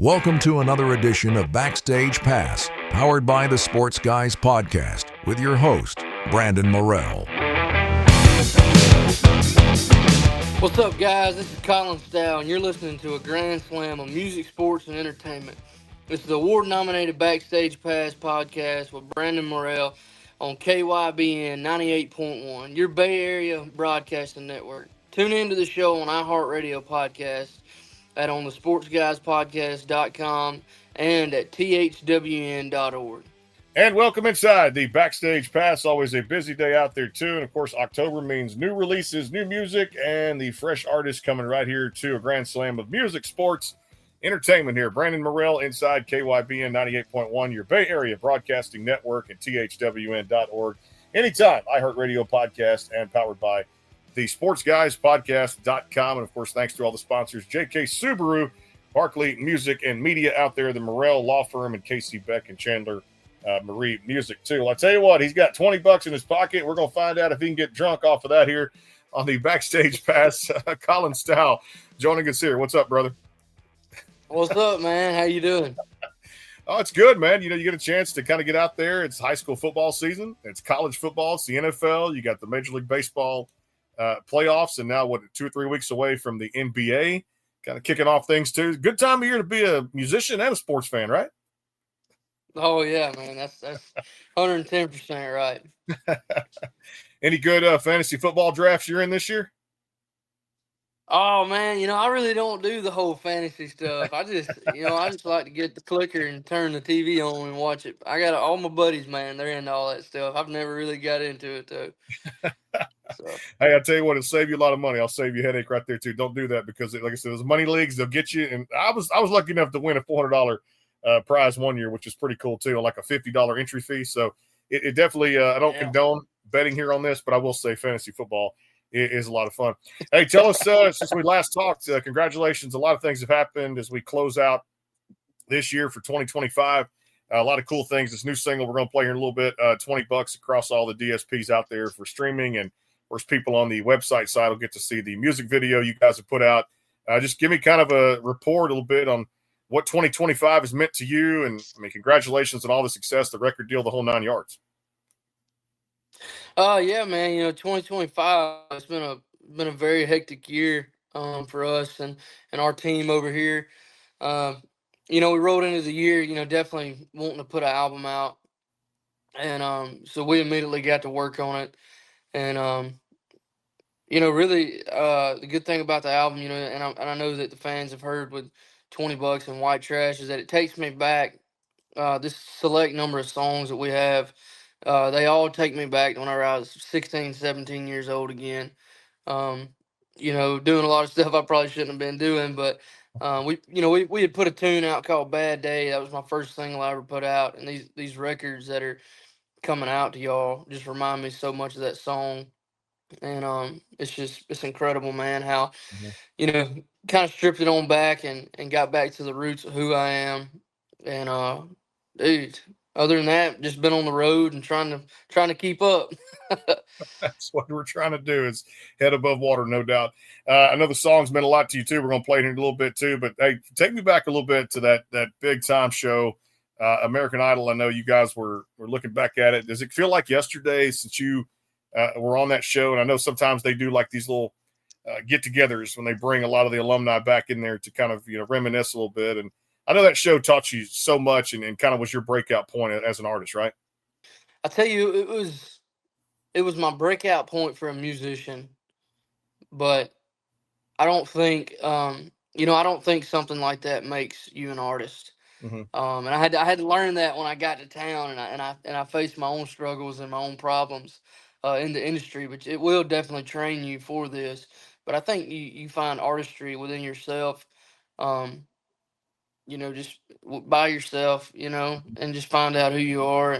Welcome to another edition of Backstage Pass, powered by the Sports Guys Podcast, with your host, Brandon Morrell. What's up, guys? This is Colin Stough, and you're listening to a grand slam of music, sports, and entertainment. This is the award-nominated Backstage Pass podcast with Brandon Morrell on KYBN 98.1, your Bay Area broadcasting network. Tune into the show on iHeartRadio podcast at on the sportsguyspodcast.com and at thwn.org. And welcome inside the Backstage Pass. Always a busy day out there, too. And, of course, October means new releases, new music, and the fresh artists coming right here to a grand slam of music, sports, entertainment here. Brandon Morrell inside KYBN 98.1, your Bay Area broadcasting network at thwn.org. Anytime, iHeartRadio podcast and powered by the sportsguyspodcast.com. And, of course, thanks to all the sponsors, JK Subaru, Barkley Music and Media out there, the Morrell Law Firm, and Casey Beck and Chandler Marie Music, too. Well, I'll tell you what, he's got $20 in his pocket. We're going to find out if he can get drunk off of that here on the Backstage Pass. Colin Stough joining us here. What's up, brother? What's up, man? How you doing? Oh, it's good, man. You know, you get a chance to kind of get out there. It's high school football season. It's college football. It's the NFL. You got the Major League Baseball playoffs, and now, 2 or 3 weeks away from the NBA, kind of kicking off things, too. Good time of year to be a musician and a sports fan, right? Oh, yeah, man. That's 110% right. Any good fantasy football drafts you're in this year? Oh, man, I really don't do the whole fantasy stuff. I just like to get the clicker and turn the TV on and watch it. I got all my buddies, man. They're into all that stuff. I've never really got into it, though. So. Hey, I'll tell you what, it'll save you a lot of money. I'll save you a headache right there, too. Don't do that because, like I said, those money leagues, they'll get you. And I was lucky enough to win a $400 prize one year, which is pretty cool too, like a $50 entry fee. So it definitely, I don't condone betting here on this, but I will say fantasy football is a lot of fun. Hey, tell us, since we last talked, congratulations. A lot of things have happened as we close out this year for 2025. A lot of cool things. This new single we're going to play here in a little bit, $20 across all the DSPs out there for streaming. And of course, people on the website side will get to see the music video you guys have put out. Just give me kind of a report a little bit on what 2025 has meant to you, and I mean, congratulations on all the success, the record deal, the whole 9 yards. Yeah, man. 2025 has been a very hectic year for us and our team over here. We rolled into the year, definitely wanting to put an album out, and so we immediately got to work on it. And really, the good thing about the album, and I know that the fans have heard with $20 and White Trash, is that it takes me back. This select number of songs that we have, they all take me back to whenever I was 16, 17 years old again. Doing a lot of stuff I probably shouldn't have been doing, but we had put a tune out called Bad Day. That was my first single I ever put out, and these records that are coming out to y'all just remind me so much of that song. And it's incredible, man, how kind of stripped it on back and got back to the roots of who I am. And dude, other than that, just been on the road and trying to keep up. That's what we're trying to do, is head above water, no doubt. I know the song's meant a lot to you too. We're going to play it in a little bit too, but hey, take me back a little bit to that big time show, American Idol. I know you guys were looking back at it. Does it feel like yesterday since you were on that show? And I know sometimes they do like these little get-togethers when they bring a lot of the alumni back in there to kind of reminisce a little bit. And I know that show taught you so much and kind of was your breakout point as an artist, right? I tell you, it was my breakout point for a musician, but I don't think I don't think something like that makes you an artist. Mm-hmm. And I had to learn that when I got to town, and I faced my own struggles and my own problems in the industry, which it will definitely train you for this. But I think you find artistry within yourself, just by yourself, and just find out who you are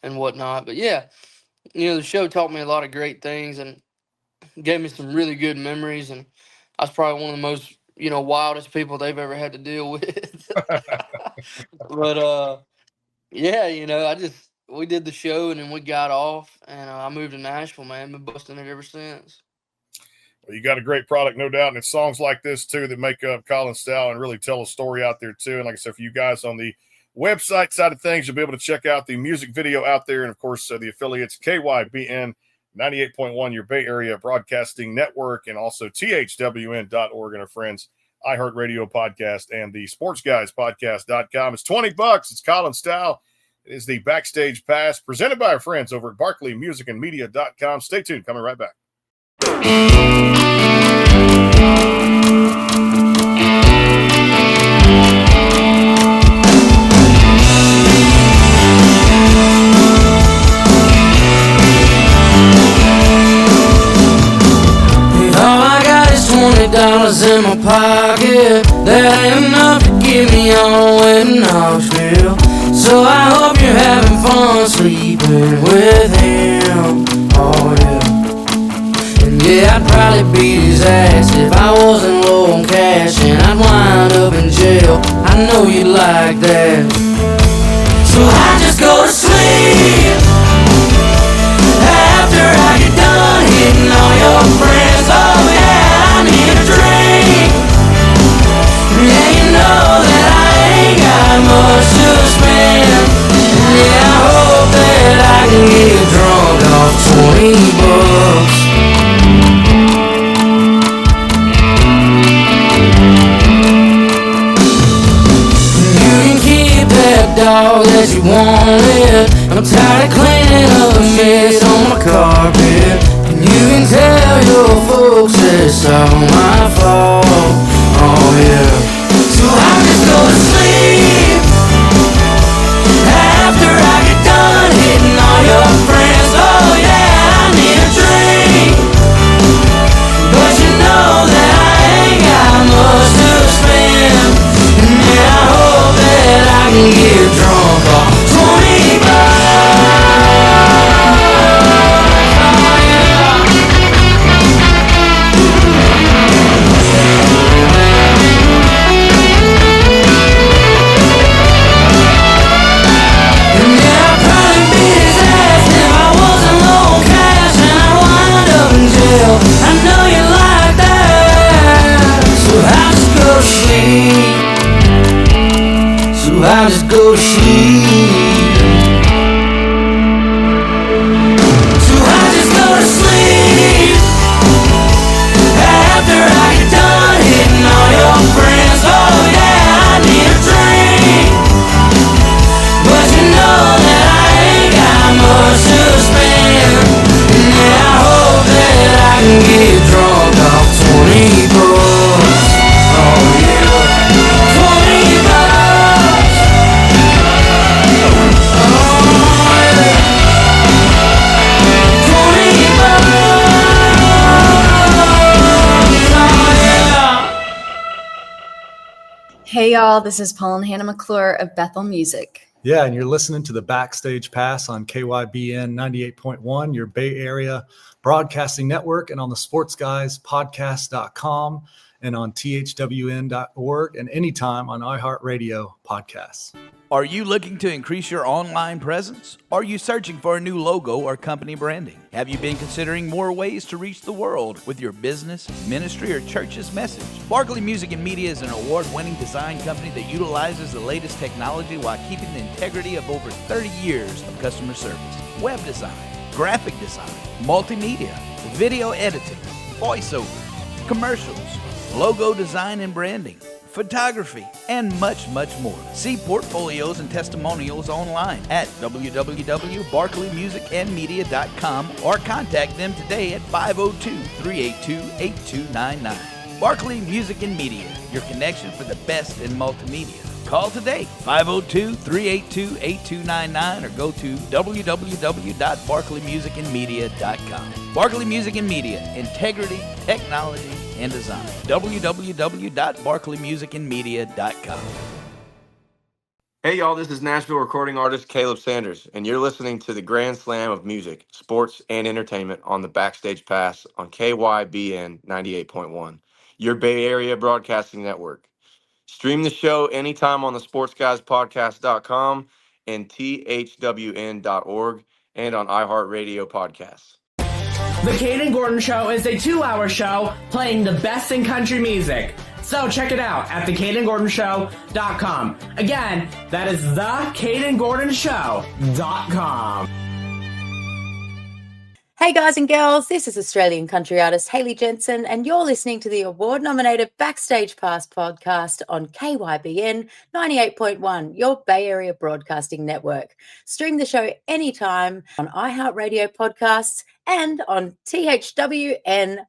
and whatnot. But yeah, the show taught me a lot of great things and gave me some really good memories. And I was probably one of the most, wildest people they've ever had to deal with. But yeah, we did the show and then we got off, and I moved to Nashville, man. Been busting it ever since. Well, you got a great product, no doubt. And it's songs like this, too, that make up Colin Stough and really tell a story out there, too. And like I said, for you guys on the website side of things, you'll be able to check out the music video out there. And, of course, the affiliates KYBN 98.1, your Bay Area Broadcasting Network, and also THWN.org and our friends iHeartRadio Podcast and the Sports Guys Podcast.com. It's $20. It's Colin Stough. It is the Backstage Pass presented by our friends over at BarkleyMusicandMedia.com. Stay tuned. Coming right back. $20 in my pocket, that ain't enough to get me on in Knoxville. So I hope you're having fun sleeping with him. Oh yeah. And yeah, I'd probably beat his ass if I wasn't low on cash, and I'd wind up in jail. I know you'd like that. So I just go to sleep after I get done hitting all your friends. Oh yeah, I need a drink. Yeah, you know that I ain't got much to spend. Yeah, I hope that I can get drunk off $20. You can keep that dog that you wanted. I'm tired of cleaning up the mess on my carpet. And you can tell your folks it's all my fault. Oh yeah. So I just go to sleep after I get done hitting all your friends. Oh yeah, I need a drink, but you know that I ain't got much to spend. And yeah, I hope that I can get drunk off $20. I know you like that. So I just go to sleep. So I just go to sleep. So I just go to sleep after I get done hitting all your friends. Oh yeah, I need a drink, but you know that I ain't got much to spend. And yeah, I hope that I can get drunk off $20. Oh yeah, $20. Oh yeah, $20. Oh yeah. Hey y'all, this is Paul and Hannah McClure of Bethel Music. Yeah, and you're listening to the Backstage Pass on KYBN 98.1, your Bay Area Broadcasting Network, and on the Sports Guys Podcast.com and on THWN.org, and anytime on iHeartRadio podcasts. Are you looking to increase your online presence? Are you searching for a new logo or company branding? Have you been considering more ways to reach the world with your business, ministry, or church's message? Barkley Music and Media is an award-winning design company that utilizes the latest technology while keeping the integrity of over 30 years of customer service. Web design, graphic design, multimedia, video editing, voiceover, commercials, logo design and branding, photography, and much, much more. See portfolios and testimonials online at www.barkleymusicandmedia.com or contact them today at 502-382-8299. Barkley Music and Media, your connection for the best in multimedia. Call today, 502-382-8299, or go to www.barkleymusicandmedia.com. Barkley Music and Media, integrity, technology, and design. www.barkleymusicandmedia.com. Hey y'all, this is Nashville recording artist Caleb Sanders, and you're listening to the Grand Slam of music, sports, and entertainment on the Backstage Pass on KYBN 98.1, your Bay Area Broadcasting Network. Stream the show anytime on the sportsguyspodcast.com and THWN.org and on iHeartRadio podcasts. The Caden Gordon Show is a 2-hour show playing the best in country music. So check it out at thecadengordonshow.com. Again, that is thecadengordonshow.com. Hey guys and girls, this is Australian country artist Hayley Jensen, and you're listening to the award-nominated Backstage Pass podcast on KYBN 98.1, your Bay Area broadcasting network. Stream the show anytime on iHeartRadio podcasts and on thwn.org.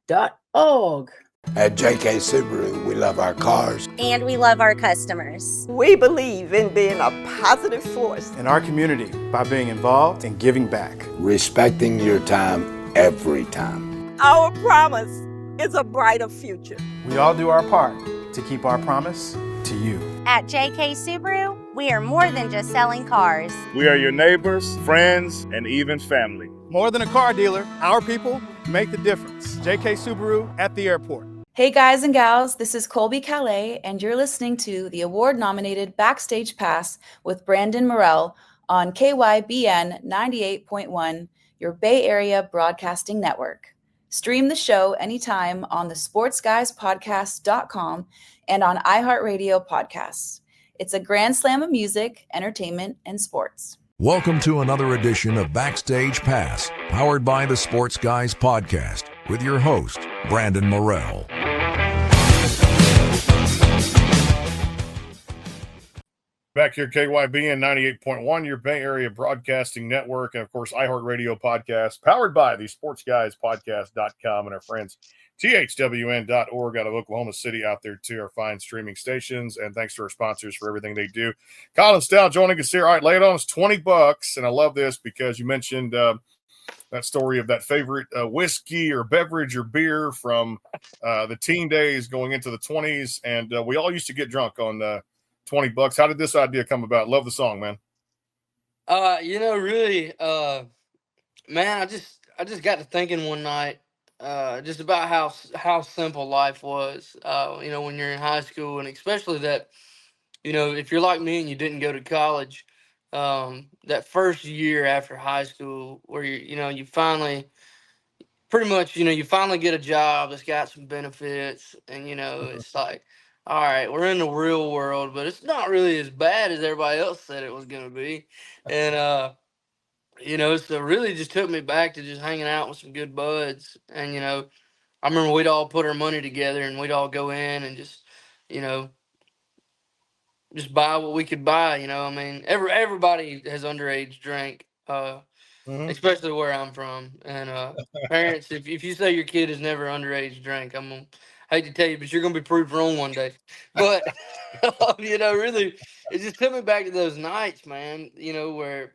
At JK Subaru, we love our cars. And we love our customers. We believe in being a positive force in our community by being involved and giving back. Respecting your time every time. Our promise is a brighter future. We all do our part to keep our promise to you. At JK Subaru, we are more than just selling cars. We are your neighbors, friends, and even family. More than a car dealer, our people make the difference. JK Subaru at the airport. Hey guys and gals, this is Colby Calais, and you're listening to the award-nominated Backstage Pass with Brandon Morell on KYBN 98.1, your Bay Area broadcasting network. Stream the show anytime on the sportsguyspodcast.com and on iHeartRadio podcasts. It's a grand slam of music, entertainment, and sports. Welcome to another edition of Backstage Pass, powered by the Sports Guys podcast, with your host, Brandon Morell. Back here, KYBN 98.1, your Bay Area broadcasting network, and of course, iHeartRadio podcast, powered by the sportsguyspodcast.com and our friends, thwn.org out of Oklahoma City out there too, our fine streaming stations, and thanks to our sponsors for everything they do. Colin Stough joining us here. All right, lay it on us, $20, and I love this because you mentioned that story of that favorite whiskey or beverage or beer from the teen days going into the 20s, and we all used to get drunk on $20. How did this idea come about? Love the song, man. Really, man, I just got to thinking one night, just about how simple life was. When you're in high school, and especially that, if you're like me and you didn't go to college, that first year after high school, where you finally, pretty much, you finally get a job that's got some benefits, and it's like, all right, we're in the real world, but it's not really as bad as everybody else said it was going to be. And, so really just took me back to just hanging out with some good buds. And, I remember we'd all put our money together and we'd all go in and just buy what we could buy. Everybody has underage drank, especially where I'm from. And parents, if you say your kid has never underage drank, I hate to tell you, but you're going to be proved wrong one day. But, really, it just took me back to those nights, man, where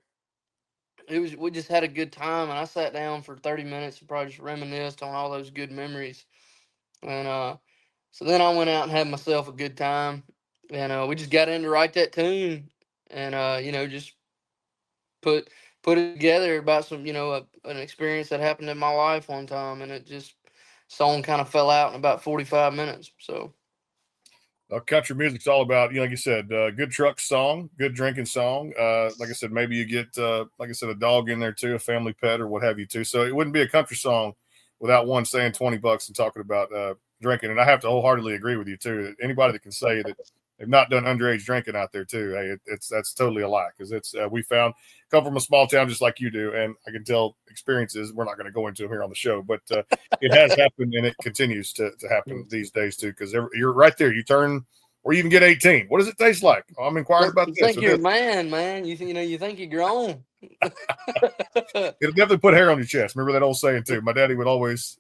we just had a good time. And I sat down for 30 minutes and probably just reminisced on all those good memories. And so then I went out and had myself a good time. And we just got in to write that tune and, just put it together about some, an experience that happened in my life one time. And it just... song kind of fell out in about 45 minutes. So country music's all about, like you said, good truck song, good drinking song. Like I said, maybe you get, a dog in there too, a family pet or what have you too. So it wouldn't be a country song without one saying $20 and talking about drinking. And I have to wholeheartedly agree with you too. Anybody that can say that they've not done underage drinking out there too, hey, that's totally a lie, because it's we come from a small town just like you do, and I can tell experiences we're not going to go into them here on the show, but it has happened and it continues to happen these days too, because you're right there. You turn or you even get 18. What does it taste like? Oh, I'm inquiring about this. You think you're a man. You think you're grown. It'll definitely put hair on your chest. Remember that old saying too. My daddy would always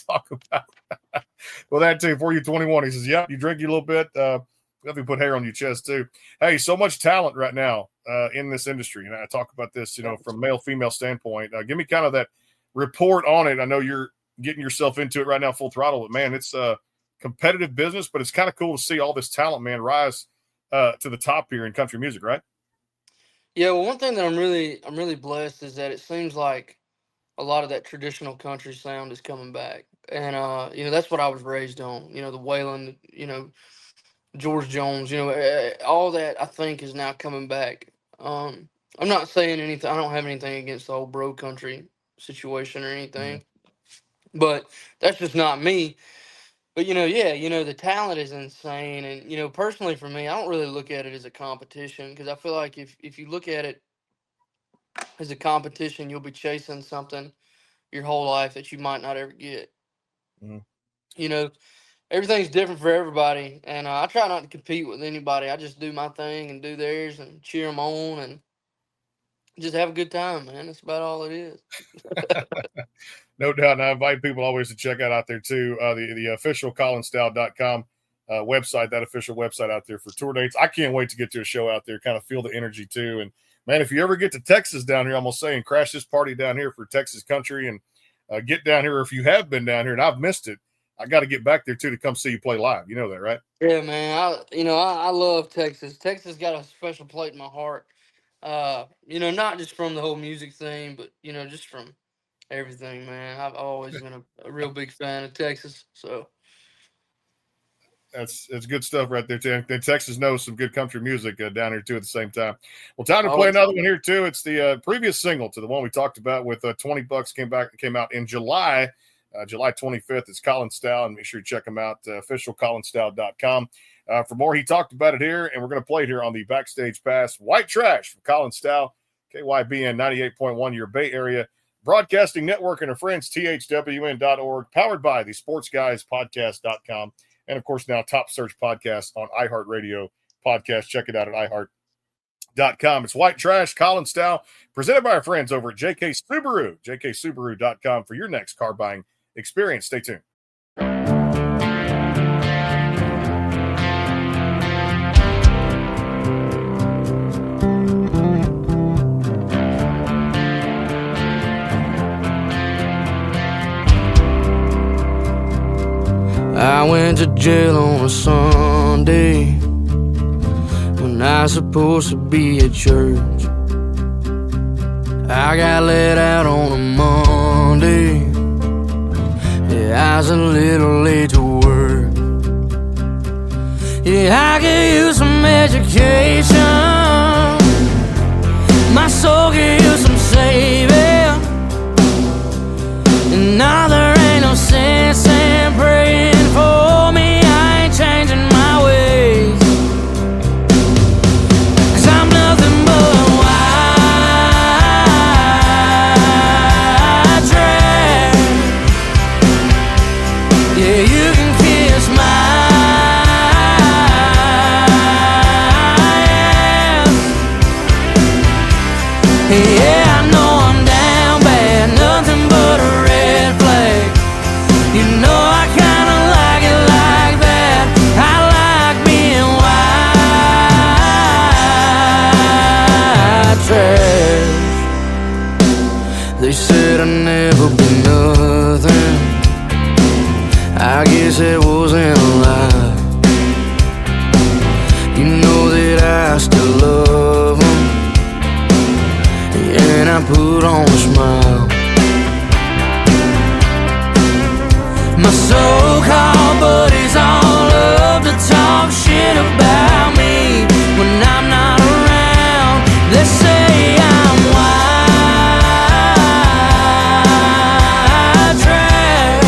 talk about well, that too. Before you're 21, he says, "Yep, you drink a little bit. Definitely put hair on your chest too." Hey, so much talent right now in this industry, and I talk about this, from male-female standpoint. Give me kind of that report on it. I know you're getting yourself into it right now, full throttle, but man, it's a competitive business. But it's kind of cool to see all this talent, man, rise to the top here in country music, right? Yeah, well, one thing that I'm really blessed is that it seems like a lot of that traditional country sound is coming back. And, that's what I was raised on, the Waylon, George Jones, all that I think is now coming back. I'm not saying anything. I don't have anything against the whole bro country situation or anything. but that's just not me. But the talent is insane, and personally for me, I don't really look at it as a competition, because I feel like if you look at it as a competition, you'll be chasing something your whole life that you might not ever get. Mhm. Everything's different for everybody, and I try not to compete with anybody. I just do my thing and do theirs and cheer them on and just have a good time, man. That's about all it is. No doubt. And I invite people always to check out there too, the official ColinStough.com website, that official website out there for tour dates. I can't wait to get to a show out there, kind of feel the energy too. And man, if you ever get to Texas down here, I'm gonna say, and crash this party down here for Texas country, and get down here, if you have been down here and I've missed it, I got to get back there too to come see you play live. You know that, right? Yeah, man. I love Texas. Texas got a special place in my heart. Not just from the whole music thing, but just from everything, man. I've always been a real big fan of Texas. So That's good stuff right there too. And Texas knows some good country music down here too at the same time. Well, time to play another one here too. It's the previous single to the one we talked about with $20 came out in July. July 25th. It's Colin Stough, and make sure you check him out, officialcolinstough.com. For more, he talked about it here, and we're going to play it here on the Backstage Pass. White Trash from Colin Stough, KYBN 98.1, your Bay Area Broadcasting Network, and our friends, thwn.org, powered by the sportsguyspodcast.com, and, of course, now Top Search Podcast on iHeartRadio Podcast. Check it out at iHeart.com. It's White Trash, Colin Stough, presented by our friends over at JK Subaru, jksubaru.com for your next car buying experience. Stay tuned. I went to jail on a Sunday when I was supposed to be at church. I got let out on a Monday. Yeah, I was a little late to work. Yeah, I could use some education. My soul could use some saving. And now there ain't no sense in praying for me. I ain't changing my ways, 'cause I'm nothing but white trash. Yeah, you can kiss my ass. Yeah, I know I'm down bad, nothing but a red flag. You know I kinda like it like that. I like being white trash. They said I'd never be nothing. I guess it wasn't a lie. You know that I still love them, and I put on a smile. My so-called buddies all love to talk shit about me when I'm not around. They say I'm white trash,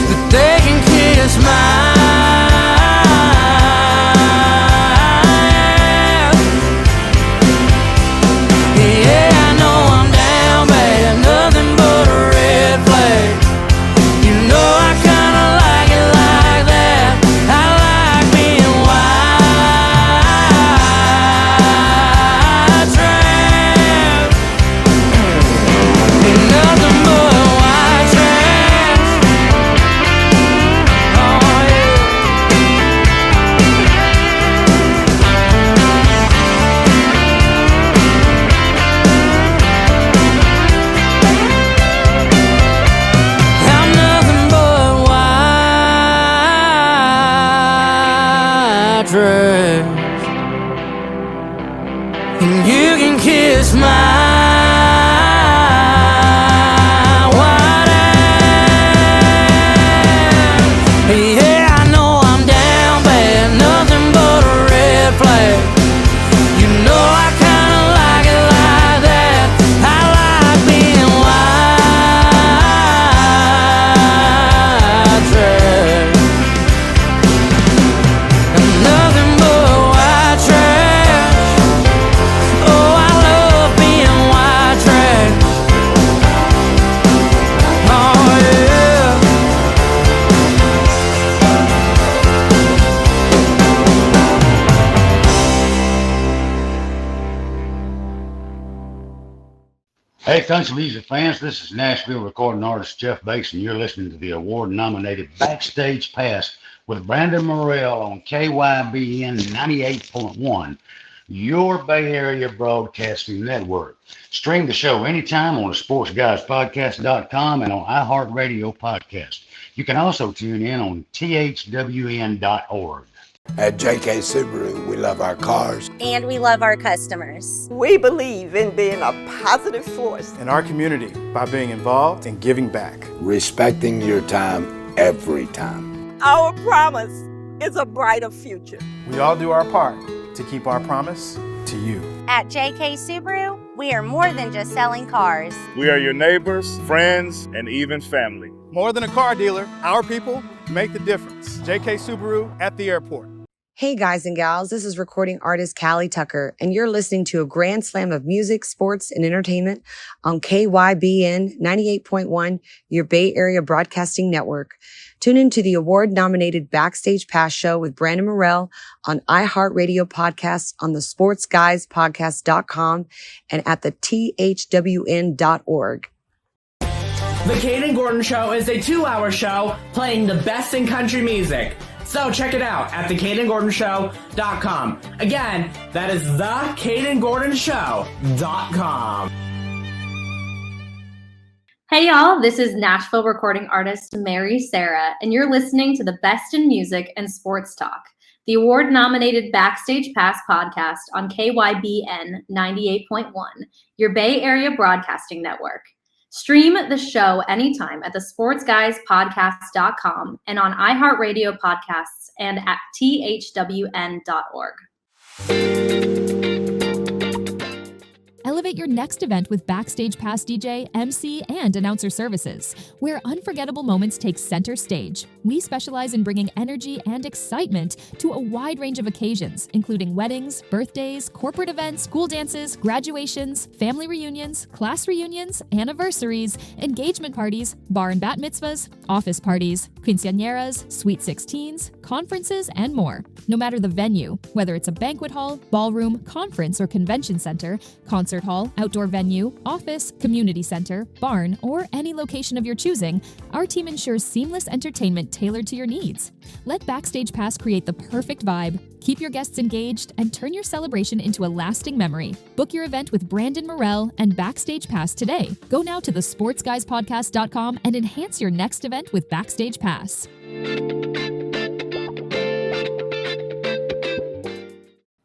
but they can kiss my ass. Yeah, I know I'm down bad, nothing but a red flag. You know I kinda like it like that. I like being white trash. Ain't nothing but white trash. Oh yeah. I'm nothing but white trash, and you can kiss my white ass. Yeah, I know I'm down bad, nothing but a red flag. You know I kinda like it like that. I like being white Hey, country music fans, this is Nashville recording artist Jeff Bass, and you're listening to the award-nominated Backstage Pass with Brandon Morrell on KYBN 98.1, your Bay Area Broadcasting Network. Stream the show anytime on the sportsguyspodcast.com and on iHeartRadio Podcast. You can also tune in on thwn.org. At JK Subaru, we love our cars. And we love our customers. We believe in being a positive force in our community by being involved and giving back. Respecting your time every time. Our promise is a brighter future. We all do our part to keep our promise to you. At JK Subaru, we are more than just selling cars. We are your neighbors, friends, and even family. More than a car dealer, our people make the difference. JK Subaru at the airport. Hey guys and gals, this is recording artist Callie Tucker, and you're listening to a grand slam of music, sports, and entertainment on KYBN 98.1, your Bay Area Broadcasting Network. Tune into the award-nominated Backstage Pass show with Brandon Morrell on iHeartRadio Podcasts on the sportsguyspodcast.com and at the thwn.org. The Kate Gordon Show is a 2-hour show playing the best in country music. So check it out at thekatengordonshow.com. Again, that is thekatengordonshow.com. Hey y'all, this is Nashville recording artist Mary Sarah, and you're listening to the best in music and sports talk, the award-nominated Backstage Pass podcast on KYBN 98.1, your Bay Area Broadcasting Network. Stream the show anytime at the sportsguyspodcast.com and on iHeartRadio Podcasts and at thwn.org. Elevate your next event with Backstage Pass DJ, MC, and announcer services, where unforgettable moments take center stage. We specialize in bringing energy and excitement to a wide range of occasions, including weddings, birthdays, corporate events, school dances, graduations, family reunions, class reunions, anniversaries, engagement parties, bar and bat mitzvahs, office parties, quinceañeras, sweet 16s, conferences, and more. No matter the venue, whether it's a banquet hall, ballroom, conference, or convention center, concert hall, outdoor venue, office, community center, barn, or any location of your choosing, our team ensures seamless entertainment tailored to your needs. Let Backstage Pass create the perfect vibe, keep your guests engaged, and turn your celebration into a lasting memory. Book your event with Brandon Morrell and Backstage Pass today. Go now to thesportsguyspodcast.com and enhance your next event with Backstage Pass.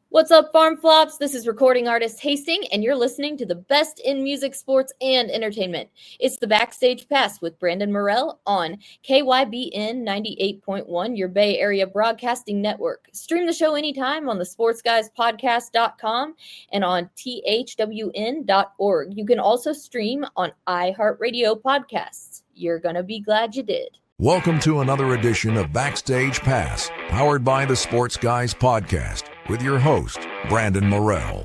What's up, Farm Flops? This is recording artist Hastings, and you're listening to the best in music, sports, and entertainment. It's the Backstage Pass with Brandon Morrell on KYBN 98.1, your Bay Area Broadcasting Network. Stream the show anytime on the sportsguyspodcast.com and on thwn.org. You can also stream on iHeartRadio Podcasts. You're going to be glad you did. Welcome to another edition of Backstage Pass, powered by the Sports Guys Podcast, with your host, Brandon Morrell.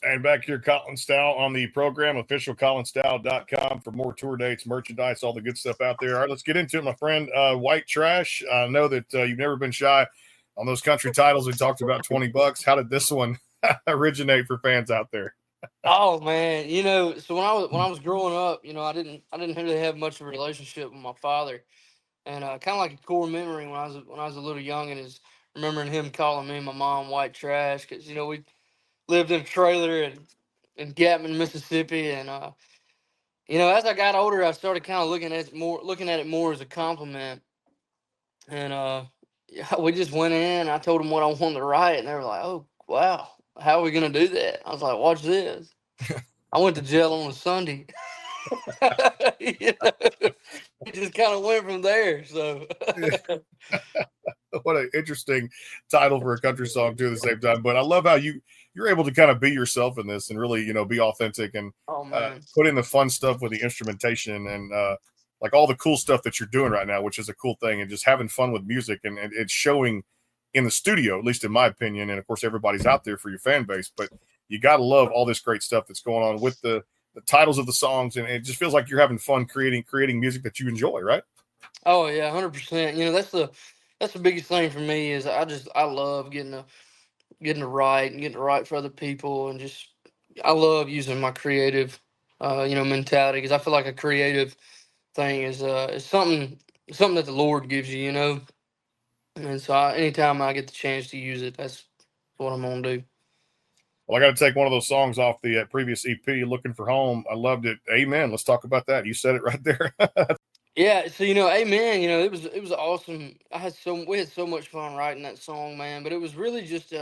And back here, Colin Stough on the program, official colinstough.com for more tour dates, merchandise, all the good stuff out there. All right, let's get into it, my friend. White Trash, I know that you've never been shy on those country titles. We talked about $20. How did this one originate for fans out there? Oh man, so when I was growing up, I didn't really have much of a relationship with my father, and kind of like a core memory when I was a little young, and is remembering him calling me and my mom white trash because we lived in a trailer in Gatman, Mississippi, and as I got older, I started kind of looking at it more as a compliment, and we just went in. I told them what I wanted to write, and they were like, "Oh wow. How are we going to do that?" I was like, watch this. I went to jail on a Sunday. It just kind of went from there. So, what an interesting title for a country song, too, at the same time. But I love how you're able to kind of be yourself in this and really, be authentic and put in the fun stuff with the instrumentation and like all the cool stuff that you're doing right now, which is a cool thing, and just having fun with music. And it's showing in the studio, at least in my opinion, and of course everybody's out there for your fan base, but you got to love all this great stuff that's going on with the titles of the songs, and it just feels like you're having fun creating music that you enjoy, right? Oh yeah, 100%. That's the biggest thing for me is I love getting to getting to write and getting to write for other people, and just I love using my creative, mentality, because I feel like a creative thing is something that the Lord gives you, and so anytime I get the chance to use it, that's what I'm gonna do. Well, I got to take one of those songs off the previous EP, "Looking for Home." I loved it. Amen. Let's talk about that. You said it right there. Yeah, so amen. It was awesome. We had so much fun writing that song, man. But it was really just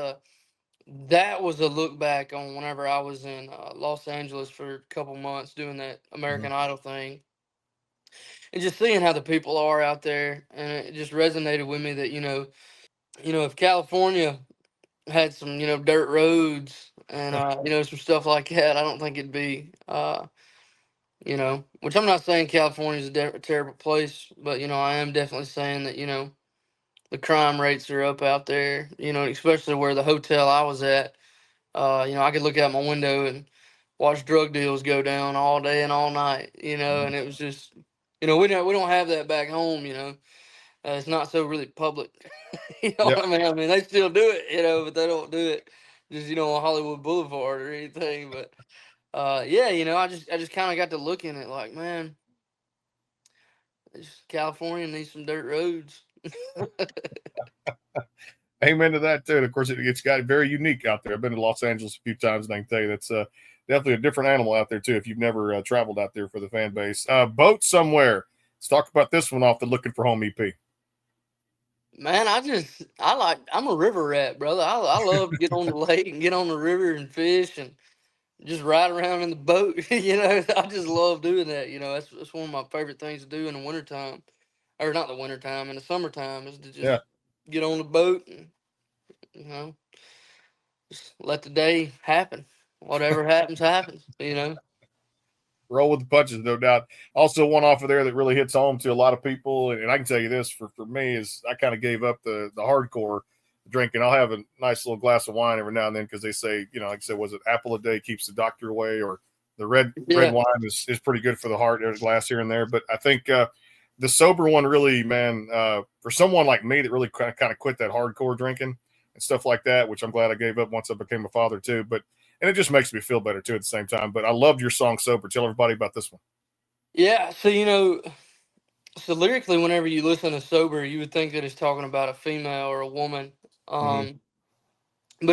that was a look back on whenever I was in Los Angeles for a couple months doing that American Idol thing, and just seeing how the people are out there, and it just resonated with me that if California had some dirt roads and some stuff like that, I don't think it'd be which I'm not saying California is a terrible place, but I am definitely saying that the crime rates are up out there, especially where the hotel I was at. I could look out my window and watch drug deals go down all day and all night, and it was just, we don't have that back home, it's not so really public. You know what I mean? I mean, they still do it, but they don't do it just, on Hollywood Boulevard or anything. But yeah, I just kind of got to looking at like, man, California needs some dirt roads. Amen to that too. And of course, it's got very unique out there. I've been to Los Angeles a few times, and I can tell you that's definitely a different animal out there too. If you've never traveled out there for the fan base, Boat Somewhere. Let's talk about this one off the Looking for Home EP. Man, I'm a river rat, brother. I love to get on the lake and get on the river and fish and just ride around in the boat. I just love doing that. That's one of my favorite things to do in the wintertime. Or not the wintertime, in the summertime, is to just get on the boat and, just let the day happen. Whatever happens, happens. Roll with the punches, no doubt. Also, one off of there that really hits home to a lot of people, and I can tell you this for me is I kind of gave up the hardcore drinking. I'll have a nice little glass of wine every now and then because they say, like I said, was it apple a day keeps the doctor away, or the red wine is pretty good for the heart. There's a glass here and there, but I think the sober one really, man, for someone like me that really kind of quit that hardcore drinking and stuff like that, which I'm glad I gave up once I became a father too, and it just makes me feel better too at the same time. But I loved your song "Sober." Tell everybody about this one. Yeah, so lyrically, whenever you listen to "Sober," you would think that it's talking about a female or a woman, but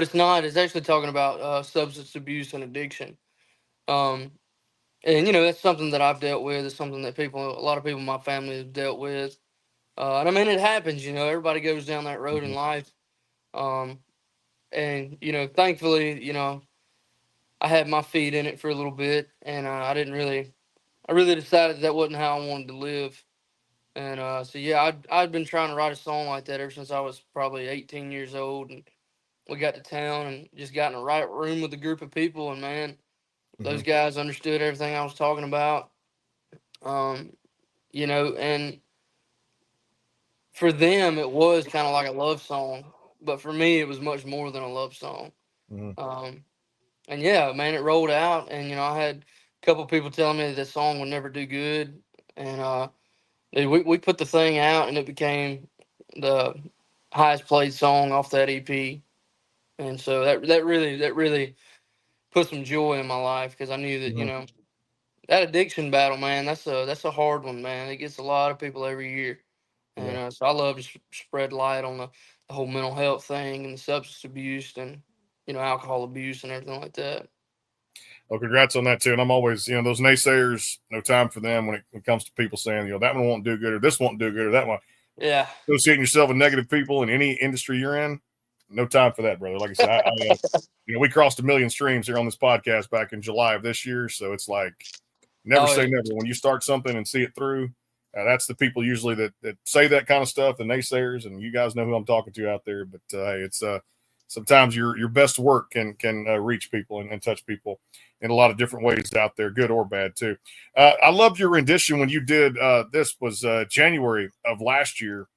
it's not. It's actually talking about substance abuse and addiction, and that's something that I've dealt with. It's something that a lot of people in my family have dealt with, and I mean it happens. Everybody goes down that road in life, and thankfully, I had my feet in it for a little bit, and I really decided that wasn't how I wanted to live. And so yeah, I'd been trying to write a song like that ever since I was probably 18 years old, and we got to town and just got in the right room with a group of people, and man, those guys understood everything I was talking about. And for them it was kind of like a love song, but for me it was much more than a love song. And yeah, man, it rolled out, and I had a couple people telling me that this song would never do good, and dude, we put the thing out, and it became the highest played song off that EP, and so that really put some joy in my life, because I knew that that addiction battle, man, that's a hard one, man. It gets a lot of people every year, and so I love to spread light on the whole mental health thing and the substance abuse and alcohol abuse and everything like that. Well, congrats on that too. And I'm always, those naysayers, no time for them when it comes to people saying, that one won't do good, or this won't do good, or that one. Yeah. Associating yourself with negative people in any industry you're in, no time for that, brother. Like I said, we crossed 1 million streams here on this podcast back in July of this year. So it's like, never say never. When you start something and see it through, that's the people usually that say that kind of stuff, the naysayers, and you guys know who I'm talking to out there. But it's sometimes your best work can reach people and touch people in a lot of different ways out there, good or bad too. I loved your rendition when you did this was January of last year.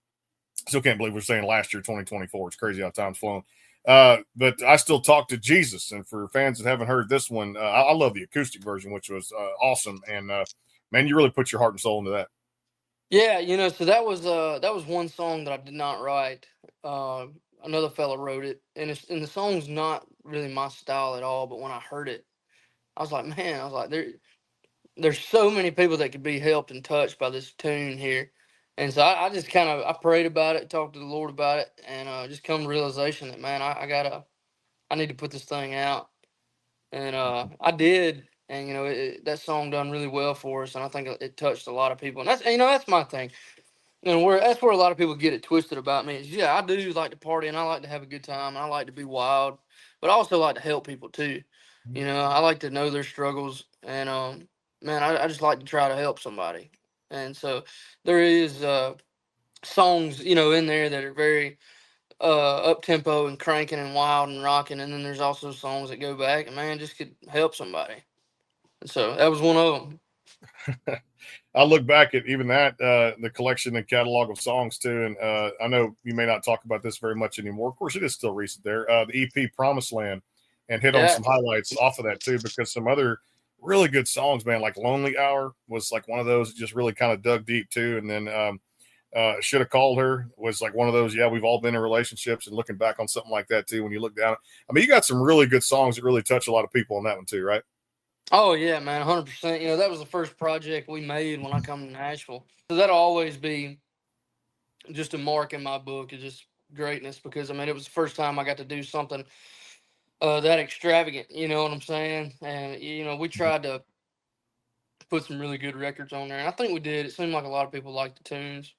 Still can't believe we're saying last year, 2024. It's crazy how time's flown. But I Still Talk to Jesus. And for fans that haven't heard this one, I love the acoustic version, which was awesome. And man, you really put your heart and soul into that. Yeah, so that was one song that I did not write. another fella wrote it, and the song's not really my style at all. But when I heard it, I was like, man, I was like, there's so many people that could be helped and touched by this tune here. And so I just kind of I prayed about it, talked to the Lord about it, and just come to the realization that, man, I need to put this thing out. And I did, and that song done really well for us, and I think it touched a lot of people. And that's my thing. That's where a lot of people get it twisted about me. Is, yeah, I do like to party and I like to have a good time and I like to be wild, but I also like to help people too. I like to know their struggles, and man, I just like to try to help somebody. And so there is songs, in there that are very up tempo and cranking and wild and rocking, and then there's also songs that go back and, man, just could help somebody. And so that was one of them. I look back at even that, the collection and catalog of songs too. And I know you may not talk about this very much anymore. Of course, it is still recent there. The EP Promised Land, and hit on some highlights off of that too, because some other really good songs, man, like Lonely Hour was like one of those that just really kind of dug deep too. And then Should Have Called Her was like one of those. Yeah, we've all been in relationships, and looking back on something like that too, when you look down, I mean, you got some really good songs that really touch a lot of people on that one too, right? Oh yeah, man, 100%. That was the first project we made when I come to Nashville. So that'll always be just a mark in my book of just greatness, because I mean it was the first time I got to do something that extravagant. You know what I'm saying? And we tried to put some really good records on there, and I think we did. It seemed like a lot of people liked the tunes.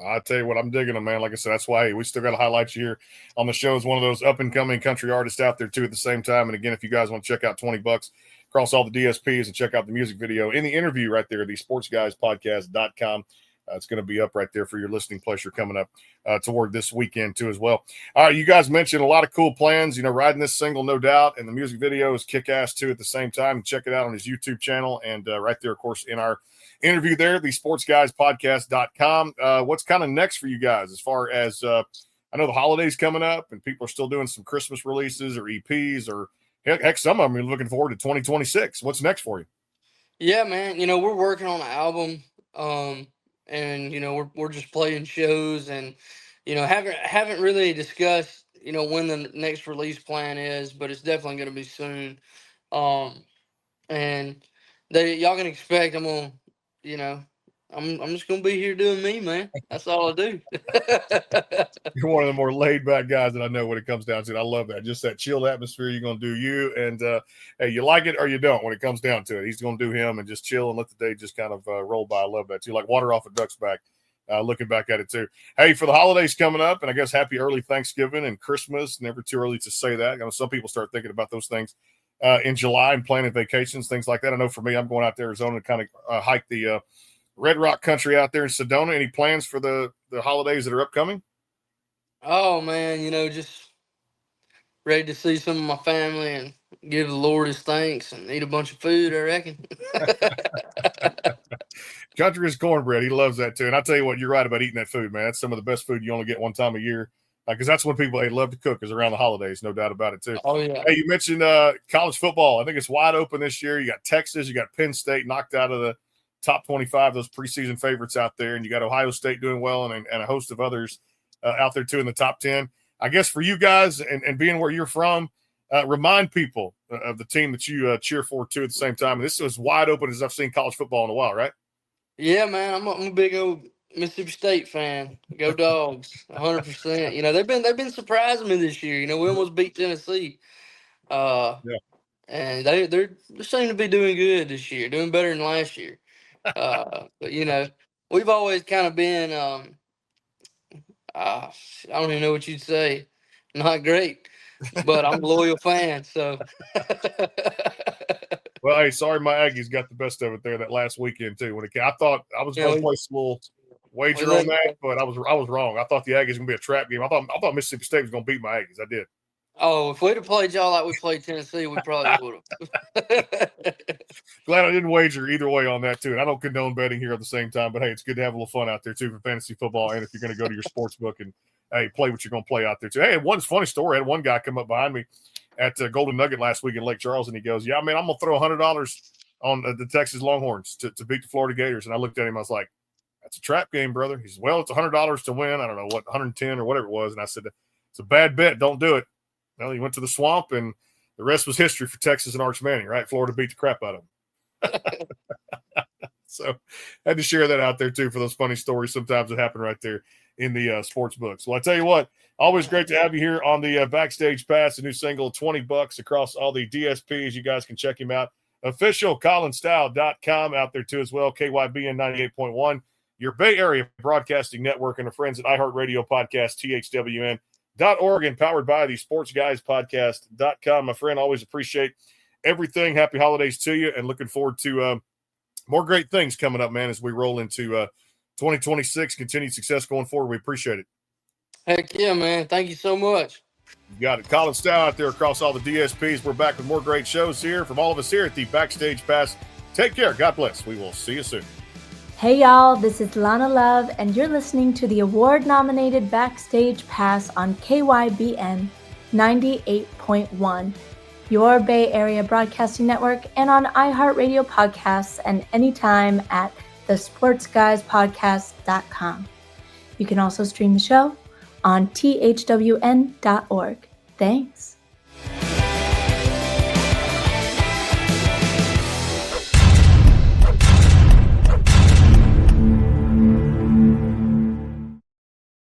I tell you what, I'm digging them, man. Like I said, that's why we still got to highlight you here on the show as one of those up and coming country artists out there too at the same time. And again, if you guys want to check out $20 across all the DSPs and check out the music video in the interview right there, the sportsguyspodcast.com. It's going to be up right there for your listening pleasure coming up toward this weekend too as well. All right, you guys mentioned a lot of cool plans, riding this single, no doubt, and the music video is kick-ass too at the same time. Check it out on his YouTube channel, and right there, of course, in our interview there, the sportsguyspodcast.com. What's kind of next for you guys as far as I know the holidays coming up and people are still doing some Christmas releases or EPs, or heck, some of them are looking forward to 2026. What's next for you? Yeah, man, we're working on an album, and we're just playing shows, and haven't really discussed when the next release plan is, but it's definitely going to be soon. And y'all can expect I'm just gonna be here doing me, man. That's all I do. You're one of the more laid back guys that I know when it comes down to it. I love that. Just that chilled atmosphere. You're going to do you. And hey, you like it or you don't when it comes down to it. He's going to do him and just chill and let the day just kind of roll by. I love that too. Like water off a duck's back, looking back at it too. Hey, for the holidays coming up, and I guess happy early Thanksgiving and Christmas. Never too early to say that. Some people start thinking about those things in July and planning vacations, things like that. I know for me, I'm going out to Arizona to kind of hike the Red Rock country out there in Sedona. Any plans for the holidays that are upcoming? Oh man, just ready to see some of my family and give the Lord his thanks and eat a bunch of food, I reckon. Country is cornbread. He loves that too. And I tell you what, you're right about eating that food, man. That's some of the best food you only get one time a year. Because that's when people love to cook, is around the holidays, no doubt about it too. Oh yeah. Hey, you mentioned college football. I think it's wide open this year. You got Texas, you got Penn State knocked out of the top 25, those preseason favorites out there, and you got Ohio State doing well, and a host of others out there too in the top 10. I guess for you guys, and being where you're from, remind people of the team that you cheer for too at the same time. And this is as wide open as I've seen college football in a while, right? Yeah, man, I'm a big old Mississippi State fan. Go Dogs, 100%. They've been surprising me this year. We almost beat Tennessee, Yeah. and they seem to be doing good this year, doing better than last year. But we've always kind of been I don't even know what you'd say, not great, but I'm a loyal fan. So, well, hey, sorry, my Aggies got the best of it there that last weekend too. When I thought I was going to place a little wager on that, but I was wrong. I thought the Aggies were going to be a trap game. I thought Mississippi State was going to beat my Aggies. I did. Oh, if we'd have played y'all like we played Tennessee, we probably would have. Glad I didn't wager either way on that too. And I don't condone betting here at the same time, but hey, it's good to have a little fun out there too for fantasy football. And if you're going to go to your sports book and hey, play what you're going to play out there too. Hey, one funny story. I had one guy come up behind me at Golden Nugget last week in Lake Charles, and he goes, "Yeah, man, I'm going to throw $100 on the Texas Longhorns to beat the Florida Gators." And I looked at him, I was like, It's a trap game, brother. He said, well, it's $100 to win. I don't know what, 110 or whatever it was. And I said, it's a bad bet. Don't do it. Well, he went to the swamp, and the rest was history for Texas and Arch Manning, right? Florida beat the crap out of him. So I had to share that out there, too, for those funny stories sometimes that happen right there in the sports books. Well, I tell you what, always great to have you here on the Backstage Pass, a new single, $20 across all the DSPs. You guys can check him out. Official ColinStough.com out there, too, as well. KYBN 98.1, your Bay Area Broadcasting Network, and our friends at iHeartRadio Podcast, THWN.org, and powered by the SportsGuysPodcast.com. My friend, always appreciate everything. Happy holidays to you, and looking forward to more great things coming up, man, as we roll into 2026. Continued success going forward. We appreciate it. Heck yeah, man. Thank you so much. You got it. Colin Stough out there across all the DSPs. We're back with more great shows here from all of us here at the Backstage Pass. Take care. God bless. We will see you soon. Hey, y'all. This is Lana Love, and you're listening to the award-nominated Backstage Pass on KYBN 98.1. Your Bay Area Broadcasting Network, and on iHeartRadio Podcasts, and anytime at thesportsguyspodcast.com. You can also stream the show on thwn.org. Thanks.